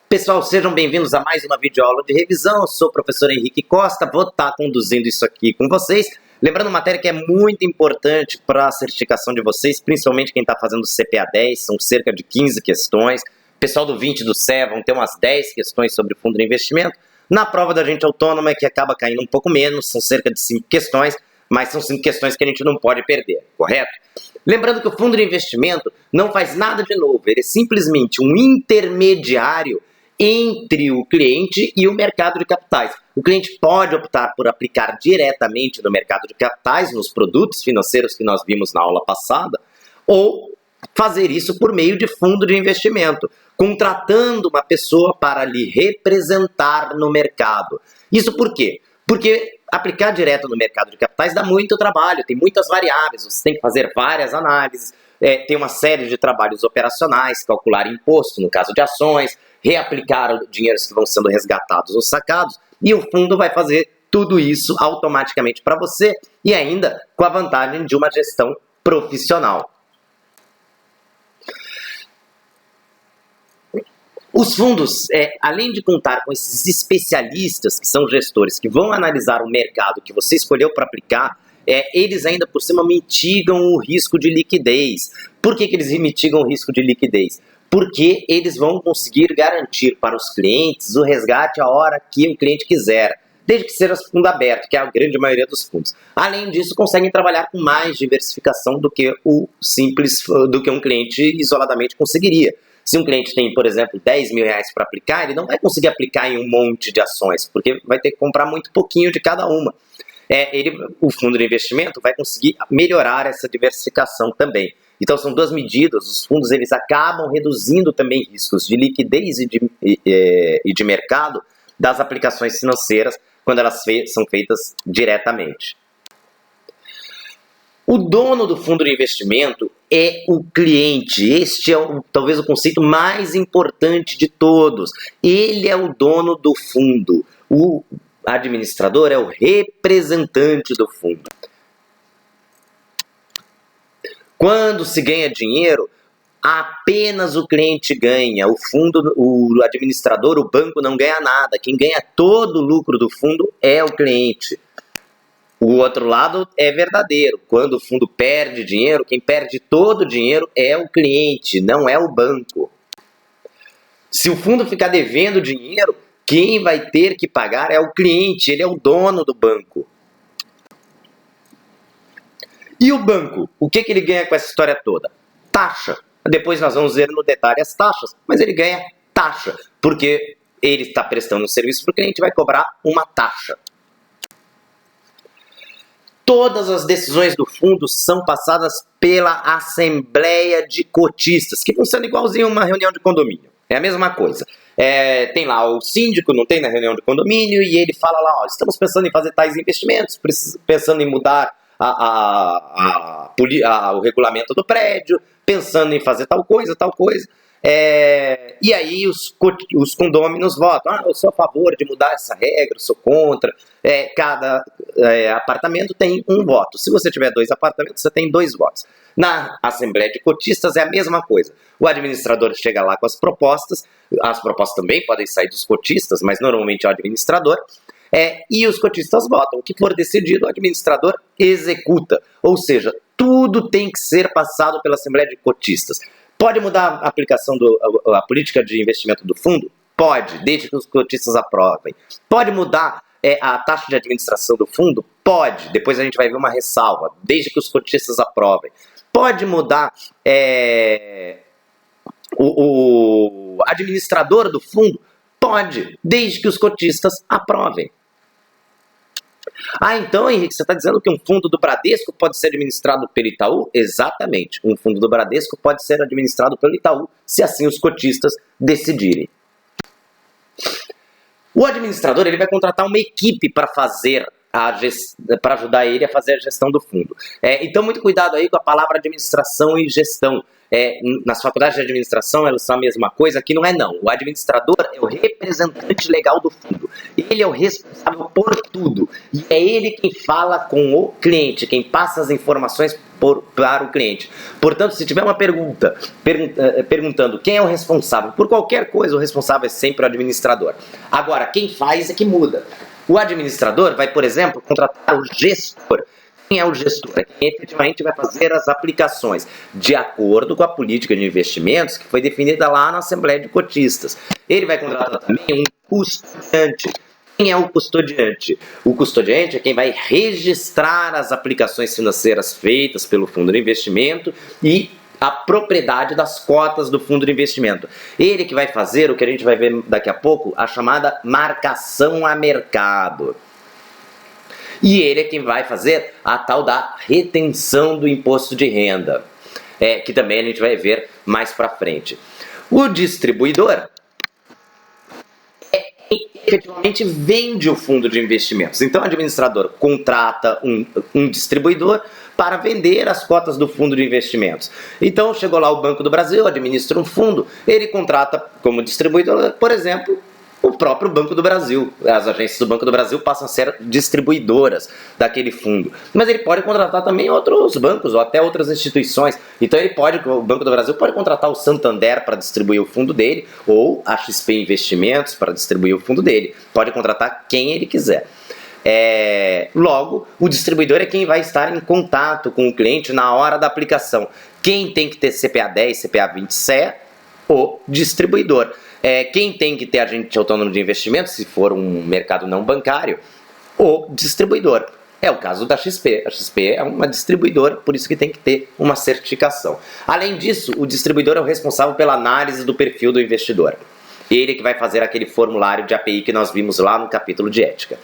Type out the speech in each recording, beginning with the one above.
Pessoal, sejam bem-vindos a mais uma videoaula de revisão. Eu sou o professor Henrique Costa, vou estar conduzindo isso aqui com vocês. Lembrando, matéria que é muito importante para a certificação de vocês, principalmente quem está fazendo CPA 10, são cerca de 15 questões. O pessoal do 20 do CE vão ter umas 10 questões sobre fundo de investimento. Na prova da gente autônoma é que acaba caindo um pouco menos, são cerca de 5 questões, mas são 5 questões que a gente não pode perder, correto? Lembrando que o fundo de investimento não faz nada de novo, ele é simplesmente um intermediário entre o cliente e o mercado de capitais. O cliente pode optar por aplicar diretamente no mercado de capitais, nos produtos financeiros que nós vimos na aula passada, ou fazer isso por meio de fundo de investimento, contratando uma pessoa para lhe representar no mercado. Isso por quê? Porque aplicar direto no mercado de capitais dá muito trabalho, tem muitas variáveis, você tem que fazer várias análises, tem uma série de trabalhos operacionais, calcular imposto no caso de ações, reaplicar dinheiros que vão sendo resgatados ou sacados, e o fundo vai fazer tudo isso automaticamente para você e ainda com a vantagem de uma gestão profissional. Os fundos, além de contar com esses especialistas, que são gestores, que vão analisar o mercado que você escolheu para aplicar, eles ainda por cima mitigam o risco de liquidez. Por que eles mitigam o risco de liquidez? Porque eles vão conseguir garantir para os clientes o resgate a hora que o cliente quiser, desde que seja fundo aberto, que é a grande maioria dos fundos. Além disso, conseguem trabalhar com mais diversificação do que um cliente isoladamente conseguiria. Se um cliente tem, por exemplo, 10 mil reais para aplicar, ele não vai conseguir aplicar em um monte de ações, porque vai ter que comprar muito pouquinho de cada uma. O fundo de investimento vai conseguir melhorar essa diversificação também. Então são duas medidas, os fundos eles acabam reduzindo também riscos de liquidez e de mercado das aplicações financeiras quando elas são feitas diretamente. O dono do fundo de investimento é o cliente. Este é talvez o conceito mais importante de todos. Ele é o dono do fundo. O administrador é o representante do fundo. Quando se ganha dinheiro, apenas o cliente ganha. O administrador, o banco não ganha nada. Quem ganha todo o lucro do fundo é o cliente. O outro lado é verdadeiro. Quando o fundo perde dinheiro, quem perde todo o dinheiro é o cliente, não é o banco. Se o fundo ficar devendo dinheiro, quem vai ter que pagar é o cliente, ele é o dono do banco. E o banco? O que ele ganha com essa história toda? Taxa. Depois nós vamos ver no detalhe as taxas, mas ele ganha taxa, porque ele está prestando um serviço para o cliente e vai cobrar uma taxa. Todas as decisões do fundo são passadas pela assembleia de cotistas, que funciona igualzinho a uma reunião de condomínio. É a mesma coisa. Tem lá o síndico, não tem na reunião de condomínio, e ele fala lá, estamos pensando em fazer tais investimentos, pensando em mudar o regulamento do prédio, pensando em fazer tal coisa, tal coisa. E aí os condôminos votam, eu sou a favor de mudar essa regra, eu sou contra. Cada apartamento tem um voto. Se você tiver 2 apartamentos, você tem 2 votos. Na Assembleia de Cotistas é a mesma coisa. O administrador chega lá com as propostas também podem sair dos cotistas, mas normalmente é o administrador, e os cotistas votam. O que for decidido, o administrador executa. Ou seja, tudo tem que ser passado pela Assembleia de Cotistas. Pode mudar a aplicação a política de investimento do fundo? Pode, desde que os cotistas aprovem. Pode mudar a taxa de administração do fundo? Pode, depois a gente vai ver uma ressalva, desde que os cotistas aprovem. Pode mudar o administrador do fundo? Pode, desde que os cotistas aprovem. Então, Henrique, você está dizendo que um fundo do Bradesco pode ser administrado pelo Itaú? Exatamente. Um fundo do Bradesco pode ser administrado pelo Itaú, se assim os cotistas decidirem. O administrador ele vai contratar uma equipe para fazer para ajudar ele a fazer a gestão do fundo. Então, muito cuidado aí com a palavra administração e gestão. Nas faculdades de administração, elas são a mesma coisa, aqui não é não. O administrador é o representante legal do fundo. Ele é o responsável por tudo. E é ele quem fala com o cliente, quem passa as informações para o cliente. Portanto, se tiver uma pergunta perguntando quem é o responsável por qualquer coisa, o responsável é sempre o administrador. Agora, quem faz é que muda. O administrador vai, por exemplo, contratar o gestor. Quem é o gestor? É quem efetivamente vai fazer as aplicações de acordo com a política de investimentos que foi definida lá na Assembleia de Cotistas. Ele vai contratar também um custodiante. Quem é o custodiante? O custodiante é quem vai registrar as aplicações financeiras feitas pelo fundo de investimento e a propriedade das cotas do fundo de investimento. Ele que vai fazer o que a gente vai ver daqui a pouco, a chamada marcação a mercado. E ele é quem vai fazer a tal da retenção do imposto de renda, que também a gente vai ver mais para frente. O distribuidor efetivamente vende o fundo de investimentos. Então, o administrador contrata um distribuidor para vender as cotas do fundo de investimentos. Então, chegou lá o Banco do Brasil, administra um fundo, ele contrata como distribuidor, por exemplo, o próprio Banco do Brasil. As agências do Banco do Brasil passam a ser distribuidoras daquele fundo. Mas ele pode contratar também outros bancos ou até outras instituições. Então o Banco do Brasil pode contratar o Santander para distribuir o fundo dele ou a XP Investimentos para distribuir o fundo dele. Pode contratar quem ele quiser. Logo, o distribuidor é quem vai estar em contato com o cliente na hora da aplicação. Quem tem que ter CPA 10, CPA 20 CE? O distribuidor. Quem tem que ter agente autônomo de investimento, se for um mercado não bancário, o distribuidor. É o caso da XP. A XP é uma distribuidora, por isso que tem que ter uma certificação. Além disso, o distribuidor é o responsável pela análise do perfil do investidor. Ele que vai fazer aquele formulário de API que nós vimos lá no capítulo de ética.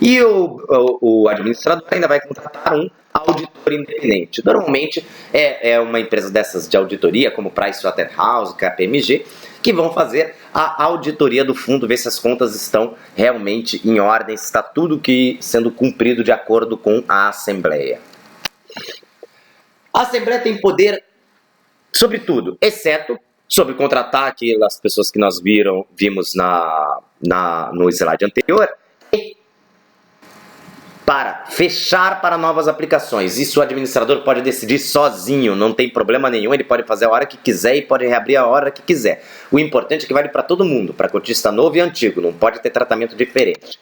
E o administrador ainda vai contratar um auditor independente. Normalmente é uma empresa dessas de auditoria, como Pricewaterhouse, KPMG, que vão fazer a auditoria do fundo, ver se as contas estão realmente em ordem, se está tudo sendo cumprido de acordo com a Assembleia. A Assembleia tem poder sobre tudo, exceto sobre contratar aquelas pessoas que nós vimos no slide anterior, para fechar para novas aplicações. Isso o administrador pode decidir sozinho, não tem problema nenhum, ele pode fazer a hora que quiser e pode reabrir a hora que quiser. O importante é que vale para todo mundo, para cotista novo e antigo, não pode ter tratamento diferente.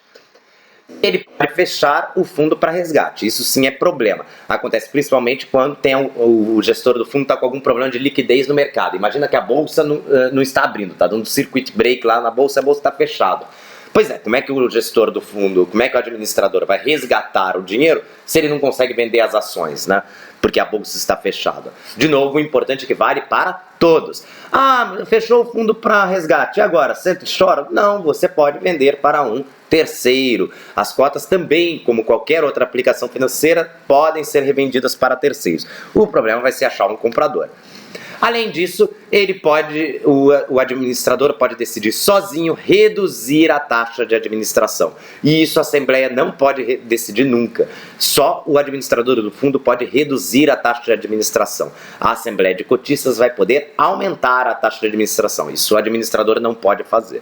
Ele pode fechar o fundo para resgate, isso sim é problema. Acontece principalmente quando tem o gestor do fundo está com algum problema de liquidez no mercado. Imagina que a bolsa não está abrindo, está dando circuit break lá na bolsa, a bolsa está fechada. Pois como é que o gestor do fundo, como é que o administrador vai resgatar o dinheiro se ele não consegue vender as ações, né? Porque a bolsa está fechada. De novo, o importante é que vale para todos. Fechou o fundo para resgate, e agora? Senta e chora? Não, você pode vender para um terceiro. As cotas também, como qualquer outra aplicação financeira, podem ser revendidas para terceiros. O problema vai ser achar um comprador. Além disso, o administrador pode decidir sozinho reduzir a taxa de administração. E isso a Assembleia não pode decidir nunca. Só o administrador do fundo pode reduzir a taxa de administração. A Assembleia de Cotistas vai poder aumentar a taxa de administração. Isso o administrador não pode fazer.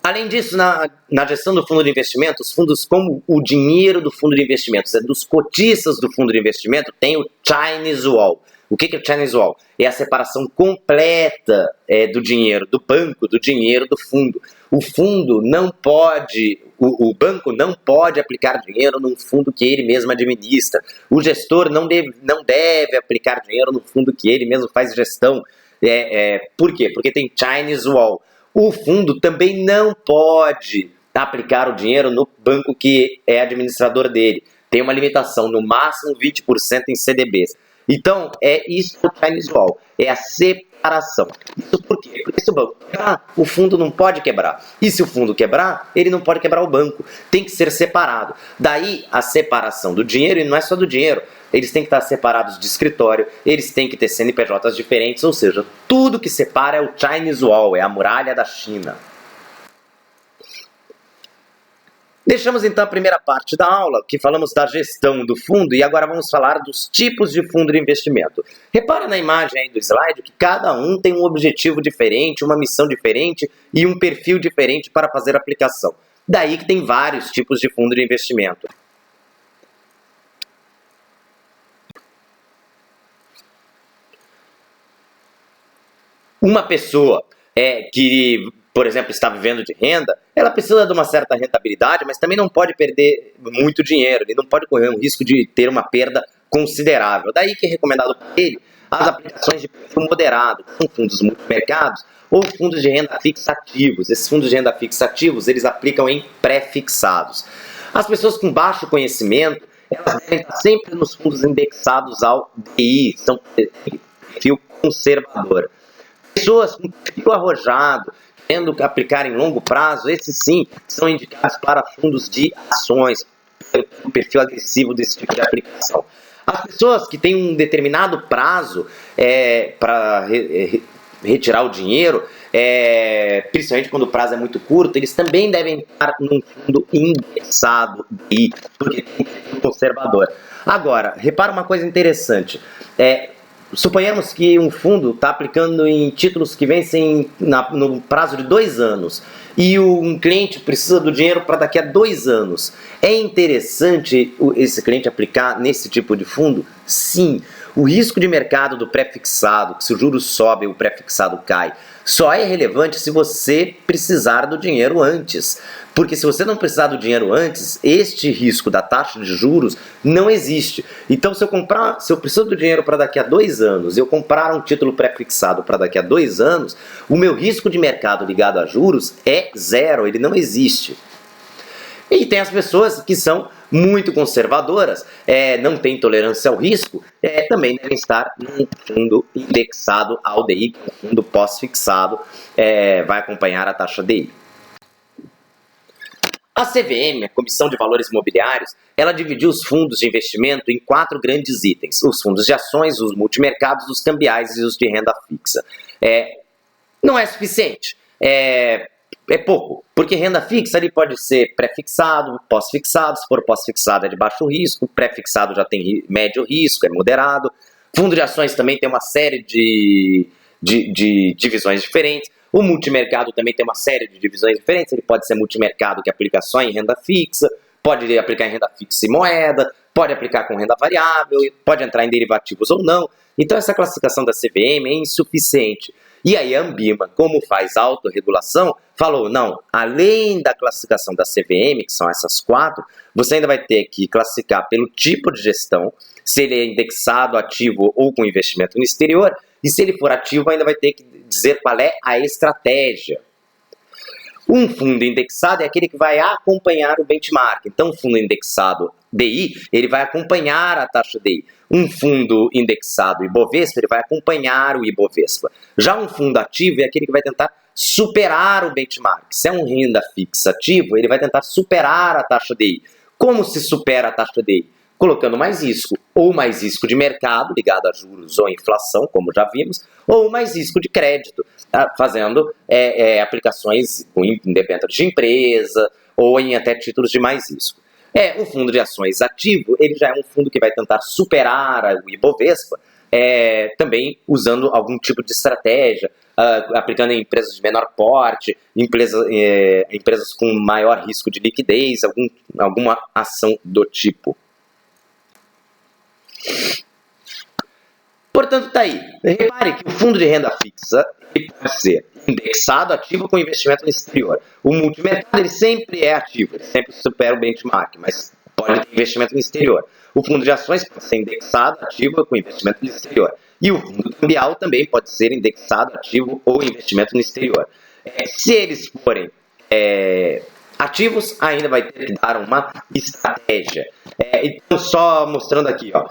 Além disso, na gestão do fundo de investimento, os fundos, como o dinheiro do fundo de investimentos é dos cotistas do fundo de investimento, tem o Chinese Wall. O que é o Chinese Wall? É a separação completa do dinheiro do banco, do dinheiro do fundo. O fundo não pode, o banco não pode aplicar dinheiro num fundo que ele mesmo administra. O gestor não deve aplicar dinheiro no fundo que ele mesmo faz gestão. Por quê? Porque tem Chinese Wall. O fundo também não pode aplicar o dinheiro no banco que é administrador dele. Tem uma limitação, no máximo 20% em CDBs. Então, isso o Chinese Wall, é a separação. Isso por quê? Porque se o banco quebrar, o fundo não pode quebrar. E se o fundo quebrar, ele não pode quebrar o banco. Tem que ser separado. Daí a separação do dinheiro, e não é só do dinheiro. Eles têm que estar separados de escritório, eles têm que ter CNPJs diferentes, ou seja, tudo que separa é o Chinese Wall, é a muralha da China. Deixamos então a primeira parte da aula, que falamos da gestão do fundo, e agora vamos falar dos tipos de fundo de investimento. Repara na imagem aí do slide que cada um tem um objetivo diferente, uma missão diferente e um perfil diferente para fazer a aplicação. Daí que tem vários tipos de fundo de investimento. Uma pessoa que, por exemplo, está vivendo de renda, ela precisa de uma certa rentabilidade, mas também não pode perder muito dinheiro, ele não pode correr um risco de ter uma perda considerável. Daí que é recomendado para ele as aplicações de perfil moderado, com fundos multimercados ou fundos de renda fixa ativos. Esses fundos de renda fixa ativos, eles aplicam em pré-fixados. As pessoas com baixo conhecimento, elas devem estar sempre nos fundos indexados ao DI, são perfil conservador. Pessoas com perfil arrojado, querendo aplicar em longo prazo, esses sim são indicados para fundos de ações, pelo perfil agressivo desse tipo de aplicação. As pessoas que têm um determinado prazo para retirar o dinheiro, principalmente quando o prazo é muito curto, eles também devem estar num fundo indexado, porque tem perfil conservador. Agora, repara uma coisa interessante. Suponhamos que um fundo está aplicando em títulos que vencem no prazo de 2 anos e um cliente precisa do dinheiro para daqui a 2 anos. É interessante esse cliente aplicar nesse tipo de fundo? Sim. O risco de mercado do pré-fixado, que se o juros sobe o pré-fixado cai, só é relevante se você precisar do dinheiro antes. Porque se você não precisar do dinheiro antes, este risco da taxa de juros não existe. Então, se eu preciso do dinheiro para daqui a 2 anos, eu comprar um título pré-fixado para daqui a 2 anos, o meu risco de mercado ligado a juros é zero, ele não existe. E tem as pessoas que são muito conservadoras, não têm tolerância ao risco, também devem estar num fundo indexado ao DI, que é um fundo pós-fixado, vai acompanhar a taxa DI. A CVM, a Comissão de Valores Imobiliários, ela dividiu os fundos de investimento em 4 grandes itens: os fundos de ações, os multimercados, os cambiais e os de renda fixa. Não é suficiente. É pouco, porque renda fixa ali pode ser pré-fixado, pós-fixado. Se for pós-fixado é de baixo risco, pré-fixado já tem médio risco, é moderado. Fundo de ações também tem uma série de divisões diferentes. O multimercado também tem uma série de divisões diferentes. Ele pode ser multimercado que aplica só em renda fixa, pode aplicar em renda fixa e moeda, pode aplicar com renda variável, pode entrar em derivativos ou não. Então essa classificação da CVM é insuficiente. E aí a Anbima, como faz autorregulação, falou, não, além da classificação da CVM, que são essas 4, você ainda vai ter que classificar pelo tipo de gestão, se ele é indexado, ativo ou com investimento no exterior, e se ele for ativo ainda vai ter que dizer qual é a estratégia. Um fundo indexado é aquele que vai acompanhar o benchmark. Então, um fundo indexado DI, ele vai acompanhar a taxa DI. Um fundo indexado Ibovespa, ele vai acompanhar o Ibovespa. Já um fundo ativo é aquele que vai tentar superar o benchmark. Se é um renda fixa ativo, ele vai tentar superar a taxa DI. Como se supera a taxa DI? Colocando mais risco, ou mais risco de mercado, ligado a juros ou inflação, como já vimos, ou mais risco de crédito, fazendo aplicações em debêntures de empresa, ou em até títulos de mais risco. O fundo de ações ativo, ele já é um fundo que vai tentar superar o Ibovespa, também usando algum tipo de estratégia, aplicando em empresas de menor porte, empresas com maior risco de liquidez, alguma ação do tipo. Portanto, tá aí. Repare que o fundo de renda fixa ele pode ser indexado, ativo com investimento no exterior. O multimercado ele sempre é ativo, ele sempre supera o benchmark, mas pode ter investimento no exterior. O fundo de ações pode ser indexado, ativo com investimento no exterior. E o fundo cambial também pode ser indexado, ativo ou investimento no exterior. Se eles forem ativos, ainda vai ter que dar uma estratégia. Então, só mostrando aqui, ó.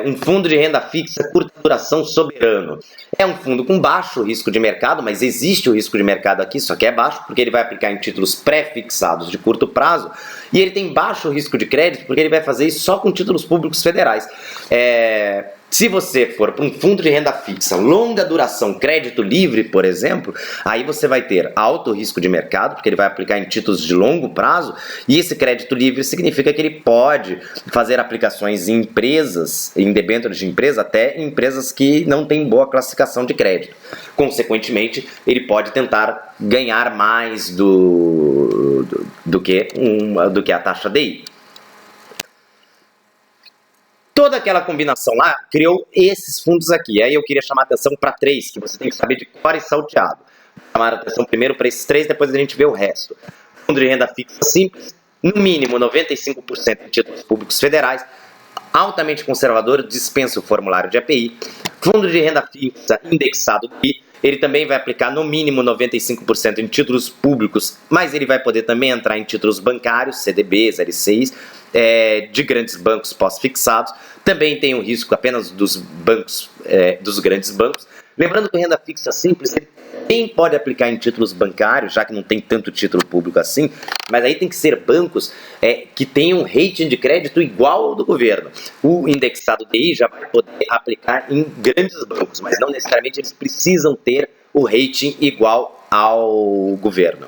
Um fundo de renda fixa curta duração soberano. É um fundo com baixo risco de mercado, mas existe o risco de mercado aqui, só que é baixo porque ele vai aplicar em títulos pré-fixados de curto prazo E ele tem baixo risco de crédito porque ele vai fazer isso só com títulos públicos federais. Se você for para um fundo de renda fixa, longa duração, crédito livre, por exemplo, aí você vai ter alto risco de mercado, porque ele vai aplicar em títulos de longo prazo, e esse crédito livre significa que ele pode fazer aplicações em empresas, em debêntures de empresa, até em empresas que não têm boa classificação de crédito. Consequentemente, ele pode tentar ganhar mais do que a taxa DI. Toda aquela combinação lá criou esses fundos aqui. Aí eu queria chamar a atenção para 3, que você tem que saber de cor e salteado. Vou chamar a atenção primeiro para esses 3, depois a gente vê o resto. Fundo de renda fixa simples, no mínimo 95% em títulos públicos federais, altamente conservador, dispensa o formulário de API. Fundo de renda fixa indexado DI, ele também vai aplicar no mínimo 95% em títulos públicos, mas ele vai poder também entrar em títulos bancários, CDBs, LCIs, de grandes bancos pós-fixados. Também tem um risco apenas dos bancos, dos grandes bancos. Lembrando que a renda fixa simples, ele também pode aplicar em títulos bancários, já que não tem tanto título público assim, mas aí tem que ser bancos que tenham um rating de crédito igual ao do governo. O indexado DI já vai poder aplicar em grandes bancos, mas não necessariamente eles precisam ter o rating igual ao governo.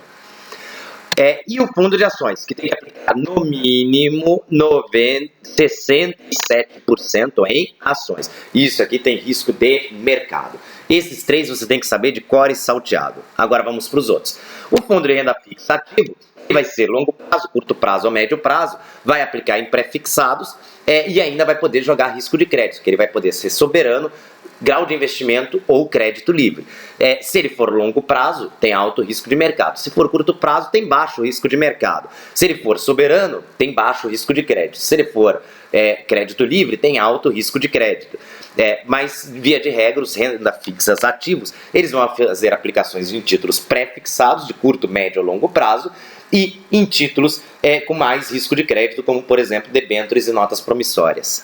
E o fundo de ações, que tem que aplicar no mínimo 67% em ações. Isso aqui tem risco de mercado. Esses 3 você tem que saber de cor e salteado. Agora vamos para os outros. O fundo de renda fixa ativo vai ser longo prazo, curto prazo ou médio prazo, vai aplicar em pré-fixados e ainda vai poder jogar risco de crédito, que ele vai poder ser soberano, grau de investimento ou crédito livre. Se ele for longo prazo, tem alto risco de mercado. Se for curto prazo, tem baixo risco de mercado. Se ele for soberano, tem baixo risco de crédito. Se ele for crédito livre, tem alto risco de crédito. Mas, via de regra, os renda fixas ativos, eles vão fazer aplicações em títulos pré-fixados, de curto, médio ou longo prazo, e em títulos com mais risco de crédito, como, por exemplo, debêntures e notas promissórias.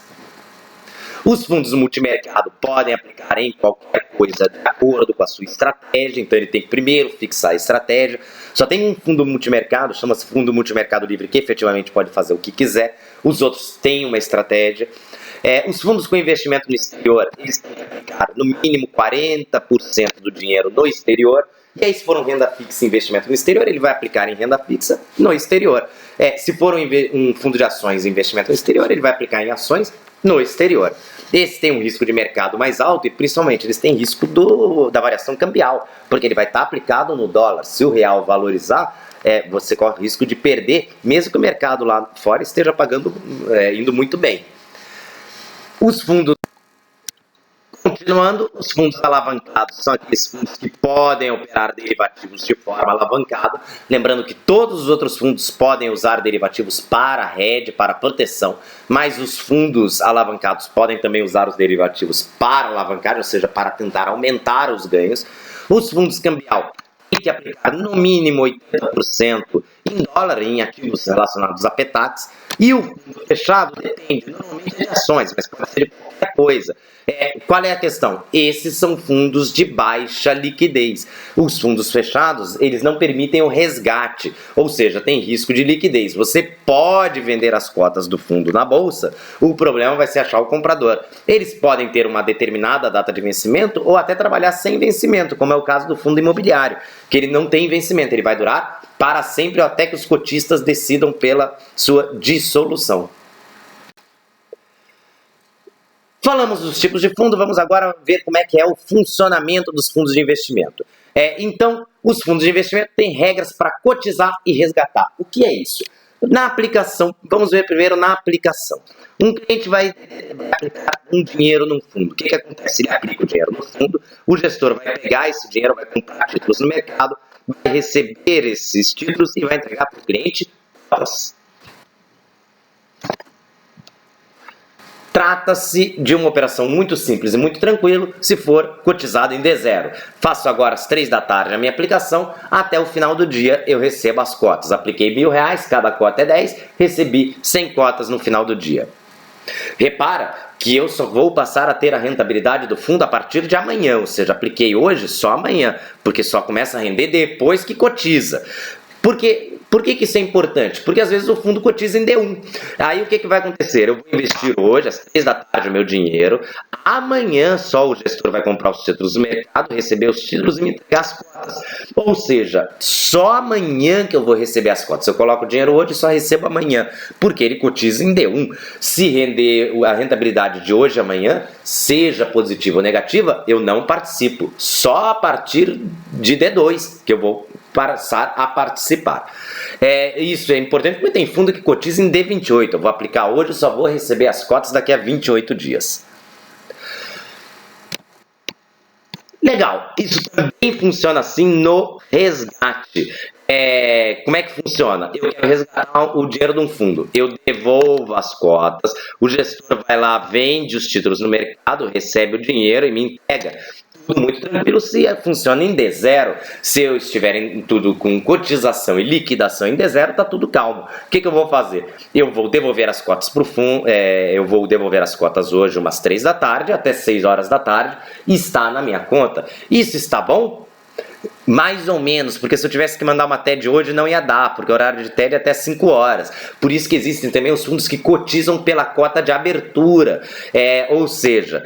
Os fundos multimercado podem aplicar em qualquer coisa de acordo com a sua estratégia, então ele tem que primeiro fixar a estratégia. Só tem um fundo multimercado, chama-se Fundo Multimercado Livre, que efetivamente pode fazer o que quiser. Os outros têm uma estratégia. Os fundos com investimento no exterior, eles têm que aplicar no mínimo 40% do dinheiro no exterior. E aí, se for um renda fixa e investimento no exterior, ele vai aplicar em renda fixa no exterior. Se for um fundo de ações e investimento no exterior, ele vai aplicar em ações no exterior. Esse tem um risco de mercado mais alto e principalmente eles têm risco da variação cambial, porque ele vai estar aplicado no dólar. Se o real valorizar, você corre o risco de perder, mesmo que o mercado lá fora esteja indo muito bem. Os fundos, continuando, os fundos alavancados são aqueles fundos que podem operar derivativos de forma alavancada. Lembrando que todos os outros fundos podem usar derivativos para hedge, para proteção, mas os fundos alavancados podem também usar os derivativos para alavancar, ou seja, para tentar aumentar os ganhos. Os fundos cambial têm que aplicar no mínimo 80% em dólar, em ativos relacionados a PETAX. E o fundo fechado depende normalmente de ações, mas pode ser de qualquer coisa. Qual é a questão? Esses são fundos de baixa liquidez. Os fundos fechados, eles não permitem o resgate, ou seja, tem risco de liquidez. Você pode vender as cotas do fundo na bolsa, o problema vai ser achar o comprador. Eles podem ter uma determinada data de vencimento ou até trabalhar sem vencimento, como é o caso do fundo imobiliário, que ele não tem vencimento, ele vai durar para sempre até que os cotistas decidam pela sua dissolução. Falamos dos tipos de fundo, vamos agora ver como é que é o funcionamento dos fundos de investimento. Então, os fundos de investimento têm regras para cotizar e resgatar. O que é isso? Na aplicação, vamos ver primeiro na aplicação. Um cliente vai aplicar um dinheiro num fundo. O que acontece? Ele aplica o dinheiro no fundo, o gestor vai pegar esse dinheiro, vai comprar títulos no mercado, vai receber esses títulos e vai entregar para o cliente. Trata-se de uma operação muito simples e muito tranquila se for cotizado em D0. Faço agora às 3 da tarde a minha aplicação, até o final do dia eu recebo as cotas. Apliquei R$1.000, cada cota é 10, recebi 100 cotas no final do dia. Repara que eu só vou passar a ter a rentabilidade do fundo a partir de amanhã, ou seja, apliquei hoje só amanhã, porque só começa a render depois que cotiza. Porque Por que isso é importante? Porque às vezes o fundo cotiza em D1. Aí o que vai acontecer? Eu vou investir hoje, às 3 da tarde, o meu dinheiro. Amanhã só o gestor vai comprar os títulos do mercado, receber os títulos e me entregar as cotas. Ou seja, só amanhã que eu vou receber as cotas. Se eu coloco o dinheiro hoje, só recebo amanhã, porque ele cotiza em D1. Se render a rentabilidade de hoje e amanhã, seja positiva ou negativa, eu não participo. Só a partir de D2 que eu vou passar a participar. Isso é importante porque tem fundo que cotiza em D28. Eu vou aplicar hoje, só vou receber as cotas daqui a 28 dias. Legal, isso também funciona assim no resgate. Como é que funciona? Eu quero resgatar o dinheiro de um fundo, eu devolvo as cotas, o gestor vai lá, vende os títulos no mercado, recebe o dinheiro e me entrega. Tudo muito tranquilo se funciona em D0. Se eu estiver em tudo com cotização e liquidação em D0, tá tudo calmo. O que eu vou fazer? Eu vou devolver as cotas para o fundo, eu vou devolver as cotas hoje umas 3 da tarde até 6 horas da tarde, e está na minha conta. Isso está bom? Mais ou menos, porque se eu tivesse que mandar uma TED hoje não ia dar, porque o horário de TED é até 5 horas. Por isso que existem também os fundos que cotizam pela cota de abertura. Ou seja,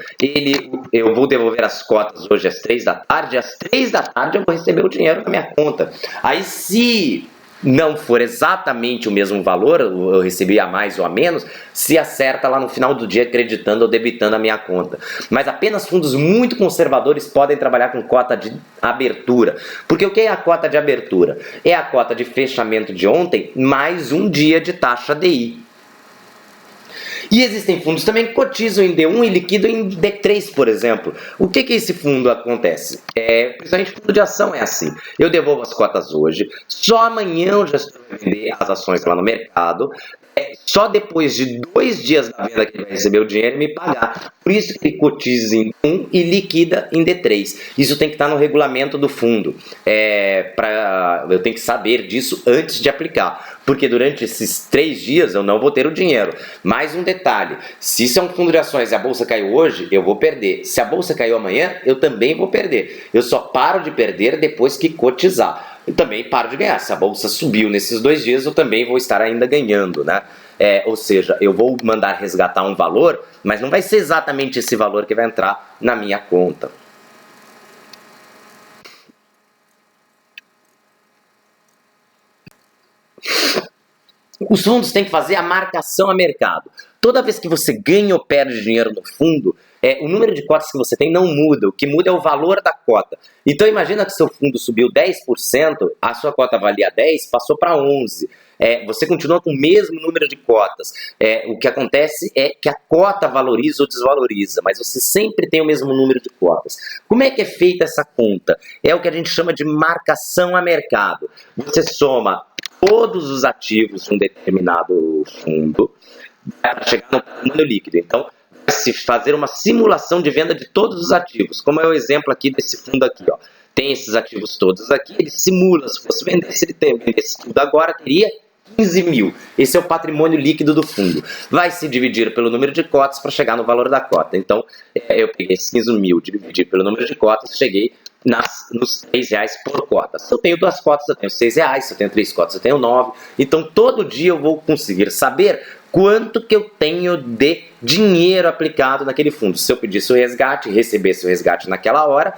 eu vou devolver as cotas hoje às 3 da tarde, às 3 da tarde eu vou receber o dinheiro na minha conta. Aí se não for exatamente o mesmo valor, eu recebi a mais ou a menos, se acerta lá no final do dia acreditando ou debitando a minha conta. Mas apenas fundos muito conservadores podem trabalhar com cota de abertura. Porque o que é a cota de abertura? É a cota de fechamento de ontem mais um dia de taxa DI. E existem fundos também que cotizam em D1 e liquidam em D3, por exemplo. O que esse fundo acontece? Principalmente fundo de ação é assim. Eu devolvo as cotas hoje, só amanhã o gestor vai vender as ações lá no mercado, só depois de 2 dias da venda que ele vai receber o dinheiro e me pagar. Por isso que ele cotiza em D1 e liquida em D3. Isso tem que estar no regulamento do fundo. Eu tenho que saber disso antes de aplicar. Porque durante esses 3 dias eu não vou ter o dinheiro. Mais um detalhe, se isso é um fundo de ações e a bolsa caiu hoje, eu vou perder. Se a bolsa caiu amanhã, eu também vou perder. Eu só paro de perder depois que cotizar. Eu também paro de ganhar. Se a bolsa subiu nesses 2 dias, eu também vou estar ainda ganhando, né? Ou seja, eu vou mandar resgatar um valor, mas não vai ser exatamente esse valor que vai entrar na minha conta. Os fundos têm que fazer a marcação a mercado. Toda vez que você ganha ou perde dinheiro no fundo, o número de cotas que você tem não muda. O que muda é o valor da cota. Então imagina que seu fundo subiu 10%, a sua cota valia 10, passou para 11. Você continua com o mesmo número de cotas. O que acontece é que a cota valoriza ou desvaloriza, mas você sempre tem o mesmo número de cotas. Como é que é feita essa conta? É o que a gente chama de marcação a mercado. Você soma todos os ativos de um determinado fundo para chegar no patrimônio líquido. Então, vai se fazer uma simulação de venda de todos os ativos, como é o exemplo aqui desse fundo aqui, ó. Tem esses ativos todos aqui, ele simula, se fosse vender, se ele vendesse tudo agora, teria 15 mil. Esse é o patrimônio líquido do fundo. Vai se dividir pelo número de cotas para chegar no valor da cota. Então, eu peguei esses 15 mil, dividi pelo número de cotas, cheguei nos R$3 por cota. Se eu tenho 2 cotas, eu tenho R$6. Se eu tenho 3 cotas, eu tenho 9. Então, todo dia eu vou conseguir saber quanto que eu tenho de dinheiro aplicado naquele fundo. Se eu pedisse o resgate, recebesse o resgate naquela hora,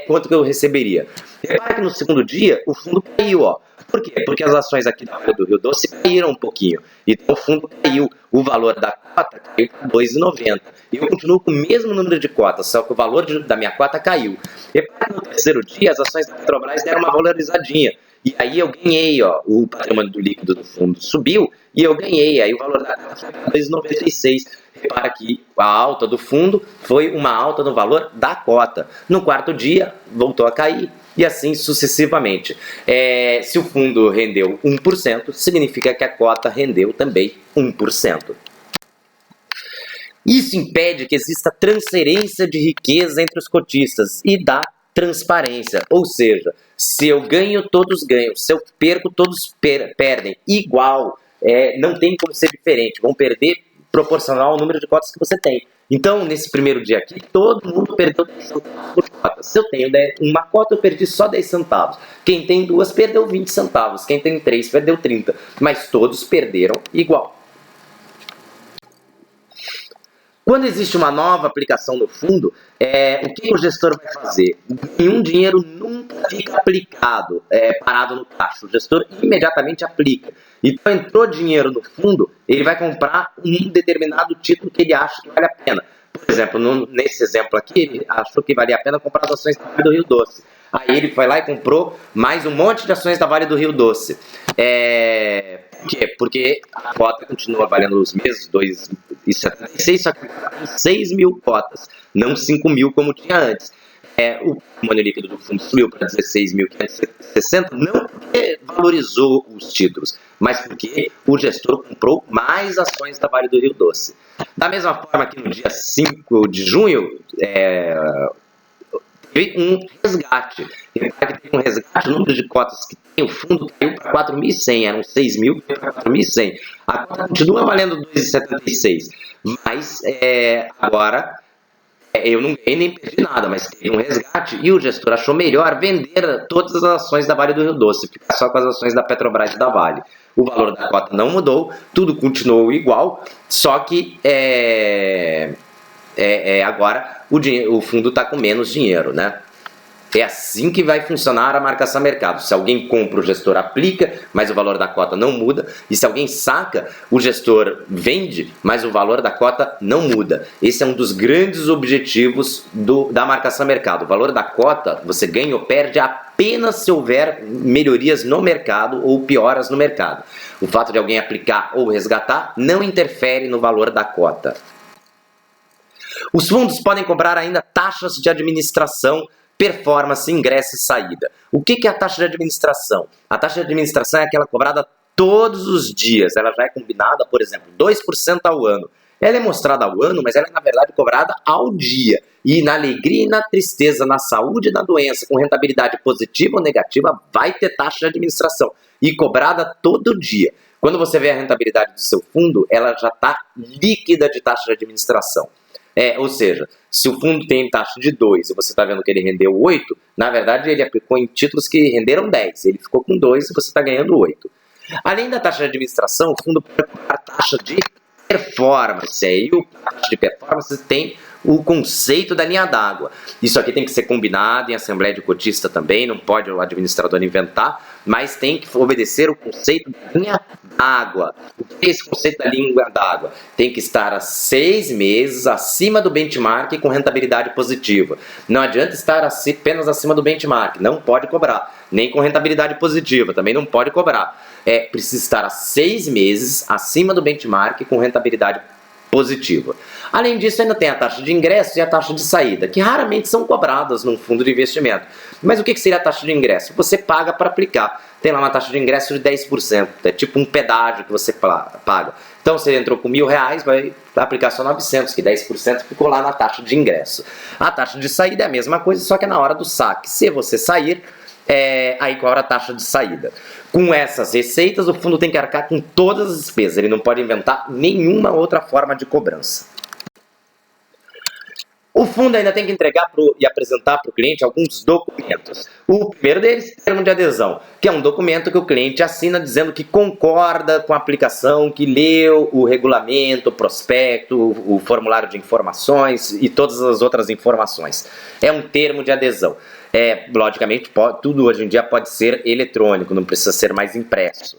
quanto que eu receberia? Repara que no segundo dia, o fundo caiu, ó. Por quê? Porque as ações aqui da Folha do Rio Doce caíram um pouquinho. Então o fundo caiu. O valor da cota caiu para R$2,90. E eu continuo com o mesmo número de cotas, só que o valor da minha cota caiu. Repara que no terceiro dia as ações da Petrobras deram uma valorizadinha. E aí eu ganhei, ó, o patrimônio do líquido do fundo subiu e eu ganhei. Aí o valor da cota foi para R$2,96. Repara que a alta do fundo foi uma alta no valor da cota. No quarto dia, voltou a cair. E assim sucessivamente. Se o fundo rendeu 1%, significa que a cota rendeu também 1%. Isso impede que exista transferência de riqueza entre os cotistas e dá transparência. Ou seja, se eu ganho, todos ganham. Se eu perco, todos perdem. Igual. Não tem como ser diferente. Vão perder proporcional ao número de cotas que você tem. Então, nesse primeiro dia aqui, todo mundo perdeu atenção por cotas. cotas. Se eu tenho uma cota, eu perdi só 10 centavos. Quem tem duas perdeu 20 centavos. Quem tem 3 perdeu 30. Mas todos perderam igual. Quando existe uma nova aplicação no fundo, o que o gestor vai fazer? Nenhum dinheiro nunca fica aplicado, parado no caixa. O gestor imediatamente aplica. Então entrou dinheiro no fundo, ele vai comprar um determinado título que ele acha que vale a pena. Por exemplo, nesse exemplo aqui, ele achou que valia a pena comprar as ações da Vale do Rio Doce. Aí ele foi lá e comprou mais um monte de ações da Vale do Rio Doce. Por quê? Porque a cota continua valendo os mesmos 2,76, só que tem 6 mil cotas, não 5 mil como tinha antes. O patrimônio líquido do fundo subiu para 16.560, não porque valorizou os títulos, mas porque o gestor comprou mais ações da Vale do Rio Doce. Da mesma forma que no dia 5 de junho, teve um resgate. Teve um resgate, o número de cotas que tem o fundo caiu para 4.100, eram 6 mil para 4.100. A cota continua valendo 2,76, mas agora eu não ganhei nem perdi nada, mas teve um resgate e o gestor achou melhor vender todas as ações da Vale do Rio Doce, ficar só com as ações da Petrobras e da Vale. O valor da cota não mudou, tudo continuou igual, só que agora o fundo está com menos dinheiro, né? É assim que vai funcionar a marcação a mercado. Se alguém compra, o gestor aplica, mas o valor da cota não muda. E se alguém saca, o gestor vende, mas o valor da cota não muda. Esse é um dos grandes objetivos da marcação a mercado. O valor da cota, você ganha ou perde apenas se houver melhorias no mercado ou pioras no mercado. O fato de alguém aplicar ou resgatar não interfere no valor da cota. Os fundos podem cobrar ainda taxas de administração, performance, ingresso e saída. O que é a taxa de administração? A taxa de administração é aquela cobrada todos os dias. Ela já é combinada, por exemplo, 2% ao ano. Ela é mostrada ao ano, mas ela é, na verdade, cobrada ao dia. E na alegria e na tristeza, na saúde e na doença, com rentabilidade positiva ou negativa, vai ter taxa de administração. E cobrada todo dia. Quando você vê a rentabilidade do seu fundo, ela já está líquida de taxa de administração. Ou seja, se o fundo tem taxa de 2 e você está vendo que ele rendeu 8, na verdade ele aplicou em títulos que renderam 10. Ele ficou com 2 e você está ganhando 8. Além da taxa de administração, o fundo pode pagar taxa de performance. E a taxa de performance tem o conceito da linha d'água. Isso aqui tem que ser combinado em assembleia de cotista também, não pode o administrador inventar, mas tem que obedecer o conceito da linha d'água. O que é esse conceito da linha d'água? Tem que estar há 6 meses acima do benchmark com rentabilidade positiva. Não adianta estar apenas acima do benchmark, não pode cobrar. Nem com rentabilidade positiva, também não pode cobrar. Precisa estar há 6 meses acima do benchmark com rentabilidade positiva. Além disso, ainda tem a taxa de ingresso e a taxa de saída, que raramente são cobradas num fundo de investimento. Mas o que seria a taxa de ingresso? Você paga para aplicar. Tem lá uma taxa de ingresso de 10%, é tipo um pedágio que você paga. Então, você entrou com R$1.000, vai aplicar só 900, que 10% ficou lá na taxa de ingresso. A taxa de saída é a mesma coisa, só que é na hora do saque. Se você sair, aí cobra a taxa de saída. Com essas receitas, o fundo tem que arcar com todas as despesas. Ele não pode inventar nenhuma outra forma de cobrança. O fundo ainda tem que entregar e apresentar para o cliente alguns documentos. O primeiro deles, termo de adesão, que é um documento que o cliente assina dizendo que concorda com a aplicação, que leu o regulamento, o prospecto, o formulário de informações e todas as outras informações. É um termo de adesão. Logicamente, tudo hoje em dia pode ser eletrônico, não precisa ser mais impresso.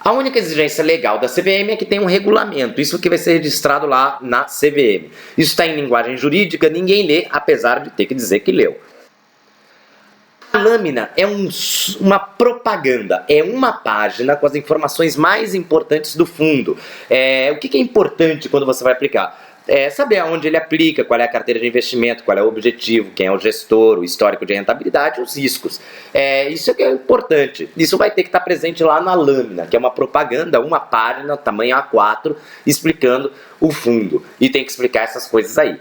A única exigência legal da CVM é que tem um regulamento, isso que vai ser registrado lá na CVM. Isso está em linguagem jurídica, ninguém lê, apesar de ter que dizer que leu. A lâmina é uma propaganda, é uma página com as informações mais importantes do fundo. O que é importante quando você vai aplicar? Saber aonde ele aplica, qual é a carteira de investimento, qual é o objetivo, quem é o gestor, o histórico de rentabilidade e os riscos. Isso é que é importante. Isso vai ter que estar presente lá na lâmina, que é uma propaganda, uma página, tamanho A4, explicando o fundo. E tem que explicar essas coisas aí.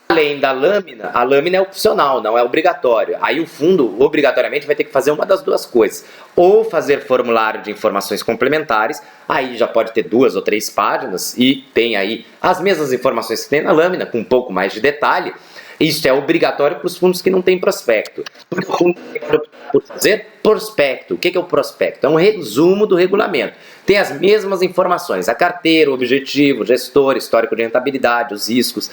A Além da lâmina, a lâmina é opcional, não é obrigatório. Aí o fundo, obrigatoriamente, vai ter que fazer uma das duas coisas. Ou fazer formulário de informações complementares, aí já pode ter 2 ou 3 páginas e tem aí as mesmas informações que tem na lâmina, com um pouco mais de detalhe. Isso é obrigatório para os fundos que não têm prospecto. Porque o fundo tem que optar por fazer prospecto. O que é o prospecto? É um resumo do regulamento. Tem as mesmas informações, a carteira, o objetivo, gestor, histórico de rentabilidade, os riscos.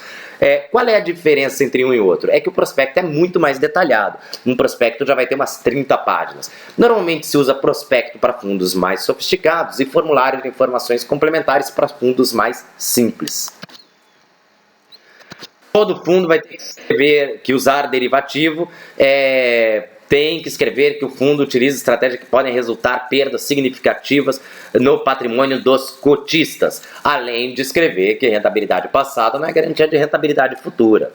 Qual é a diferença entre um e outro? É que o prospecto é muito mais detalhado. Um prospecto já vai ter umas 30 páginas. Normalmente se usa prospecto para fundos mais sofisticados e formulário de informações complementares para fundos mais simples. Todo fundo vai ter que escrever que usar derivativo, tem que escrever que o fundo utiliza estratégias que podem resultar perdas significativas no patrimônio dos cotistas, além de escrever que rentabilidade passada não é garantia de rentabilidade futura.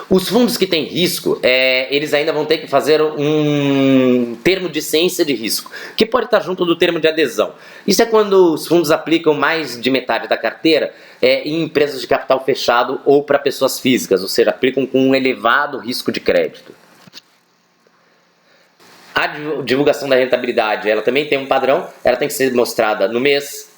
Os fundos que têm risco, eles ainda vão ter que fazer um termo de ciência de risco, que pode estar junto do termo de adesão. Isso é quando os fundos aplicam mais de metade da carteira em empresas de capital fechado ou para pessoas físicas, ou seja, aplicam com um elevado risco de crédito. A divulgação da rentabilidade, ela também tem um padrão, ela tem que ser mostrada no mês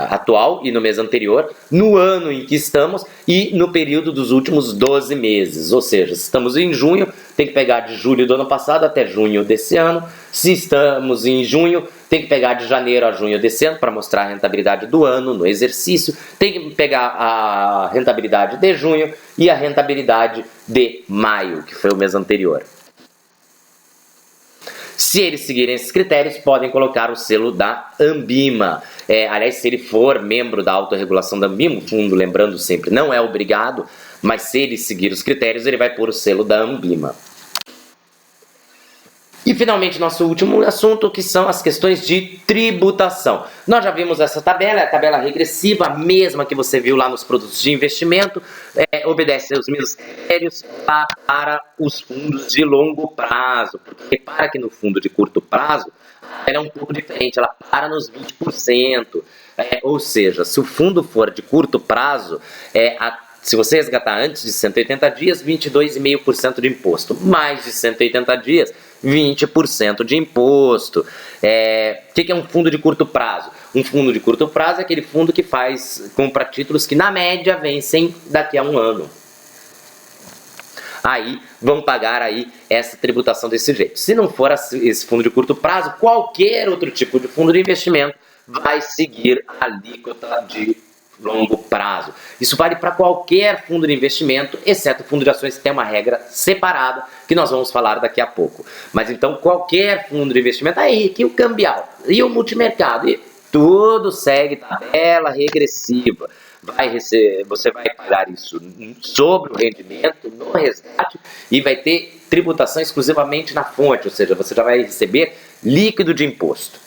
atual e no mês anterior, no ano em que estamos e no período dos últimos 12 meses. Ou seja, se estamos em junho, tem que pegar de julho do ano passado até junho desse ano. Se estamos em junho, tem que pegar de janeiro a junho desse ano para mostrar a rentabilidade do ano no exercício. Tem que pegar a rentabilidade de junho e a rentabilidade de maio, que foi o mês anterior. Se eles seguirem esses critérios, podem colocar o selo da Anbima. Aliás, se ele for membro da autorregulação da Anbima, o fundo, lembrando sempre, não é obrigado, mas se ele seguir os critérios, ele vai pôr o selo da Anbima. E finalmente, nosso último assunto, que são as questões de tributação. Nós já vimos essa tabela, é a tabela regressiva, a mesma que você viu lá nos produtos de investimento, obedece aos mesmos critérios para os fundos de longo prazo. Porque repara que no fundo de curto prazo, ela é um pouco diferente, ela para nos 20%. Ou seja, se o fundo for de curto prazo, se você resgatar antes de 180 dias, 22,5% de imposto. Mais de 180 dias, 20% de imposto. O que é um fundo de curto prazo? Um fundo de curto prazo é aquele fundo que compra títulos que na média vencem daqui a um ano. Aí vão pagar aí essa tributação desse jeito. Se não for esse fundo de curto prazo, qualquer outro tipo de fundo de investimento vai seguir a alíquota de longo prazo. Isso vale para qualquer fundo de investimento, exceto o fundo de ações, que tem uma regra separada, que nós vamos falar daqui a pouco. Mas então qualquer fundo de investimento, aí aqui o cambial e o multimercado, e tudo segue tabela regressiva. Você vai pagar isso sobre o rendimento, no resgate, e vai ter tributação exclusivamente na fonte, ou seja, você já vai receber líquido de imposto.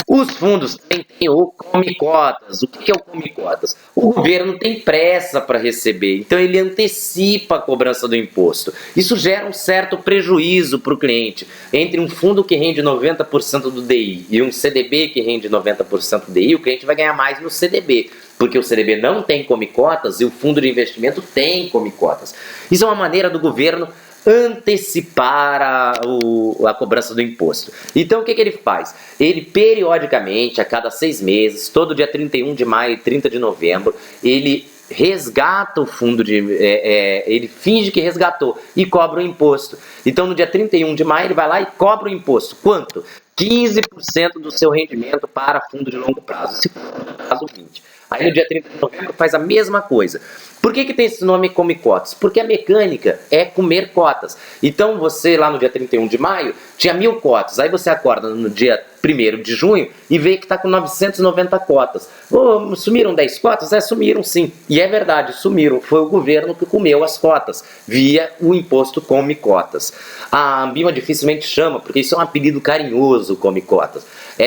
Os fundos também têm o come-cotas. O que é o come-cotas? O governo tem pressa para receber, então ele antecipa a cobrança do imposto. Isso gera um certo prejuízo para o cliente. Entre um fundo que rende 90% do DI e um CDB que rende 90% do DI, o cliente vai ganhar mais no CDB, porque o CDB não tem come-cotas e o fundo de investimento tem come-cotas. Isso é uma maneira do governo antecipar a cobrança do imposto. Então o que ele faz? Ele periodicamente, a cada 6 meses, todo dia 31 de maio e 30 de novembro, ele resgata o fundo ele finge que resgatou e cobra o imposto. Então no dia 31 de maio ele vai lá e cobra o imposto. Quanto? 15% do seu rendimento para fundo de longo prazo. Se for longo prazo, 20%. Aí no dia 30 de novembro faz a mesma coisa. Por que tem esse nome come cotas? Porque a mecânica é comer cotas. Então você lá no dia 31 de maio tinha 1.000 cotas. Aí você acorda no dia 1º de junho e vê que está com 990 cotas. Oh, sumiram 10 cotas? Sumiram sim. E é verdade, sumiram. Foi o governo que comeu as cotas via o imposto come cotas. A Anbima dificilmente chama, porque isso é um apelido carinhoso, come cotas.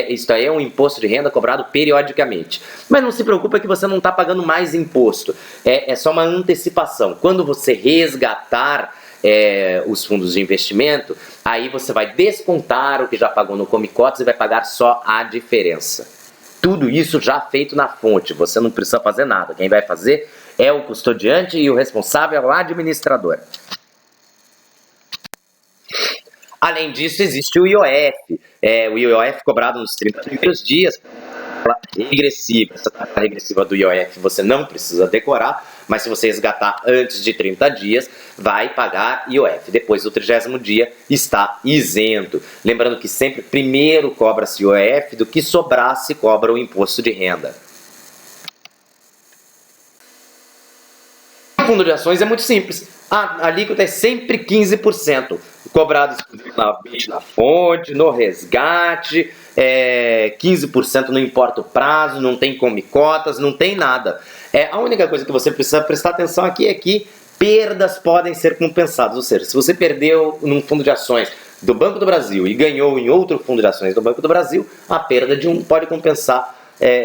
Isso aí é um imposto de renda cobrado periodicamente. Mas não se preocupa que você não está pagando mais imposto. É só uma antecipação. Quando você resgatar os fundos de investimento, aí você vai descontar o que já pagou no come cotas e vai pagar só a diferença. tudo isso já feito na fonte, você não precisa fazer nada. Quem vai fazer é o custodiante e o responsável é o administrador. Além disso, existe o IOF. O IOF cobrado nos 30 primeiros dias, regressiva. Essa taxa regressiva do IOF você não precisa decorar, mas se você resgatar antes de 30 dias, vai pagar IOF. Depois do 30º dia, está isento. Lembrando que sempre primeiro cobra-se IOF, do que sobrar se cobra o imposto de renda. O fundo de ações é muito simples. A alíquota é sempre 15%. Cobrado na fonte, no resgate, 15% não importa o prazo, não tem come-cotas, não tem nada. A única coisa que você precisa prestar atenção aqui é que perdas podem ser compensadas. Ou seja, se você perdeu num fundo de ações do Banco do Brasil e ganhou em outro fundo de ações do Banco do Brasil, a perda de um pode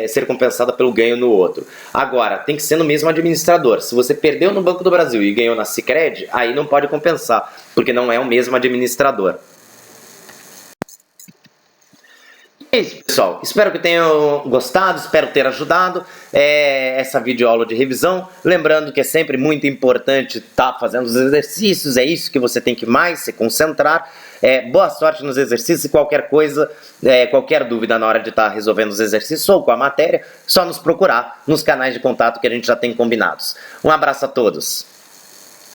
ser compensada pelo ganho no outro. Agora, tem que ser no mesmo administrador. Se você perdeu no Banco do Brasil e ganhou na Sicredi, aí não pode compensar, porque não é o mesmo administrador. É isso, pessoal. Espero que tenham gostado, espero ter ajudado essa videoaula de revisão. Lembrando que é sempre muito importante estar fazendo os exercícios, é isso que você tem que mais se concentrar. Boa sorte nos exercícios e qualquer coisa, qualquer dúvida na hora de estar resolvendo os exercícios ou com a matéria, só nos procurar nos canais de contato que a gente já tem combinados. Um abraço a todos.